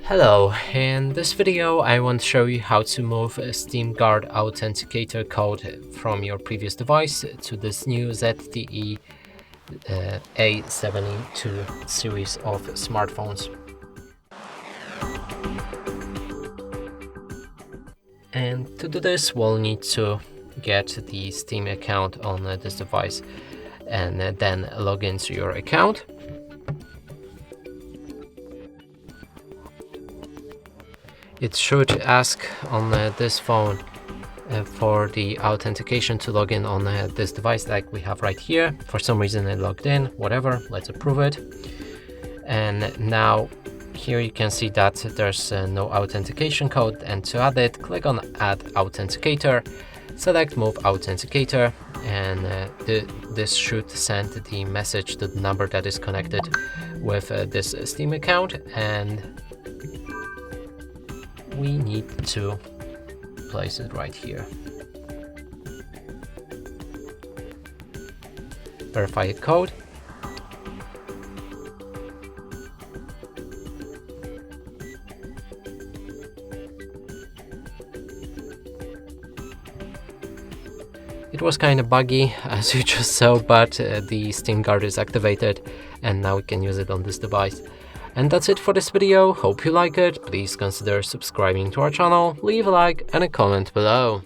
Hello, in this video I want to show you how to move a Steam Guard Authenticator code from your previous device to this new ZTE A72 series of smartphones. And to do this we'll need to get the Steam account on this device and then log into your account. It should ask on this phone for the authentication to log in on this device like we have right here. For some reason it logged in, whatever, let's approve it. And now here you can see that there's no authentication code, and to add it, click on Add Authenticator, select Move Authenticator, and this should send the message to the number that is connected with this Steam account, and we need to place it right here. Verify a code. It was kind of buggy, as you just saw, but the Steam Guard is activated and now we can use it on this device. And that's it for this video. Hope you like it. Please consider subscribing to our channel, leave a like and a comment below.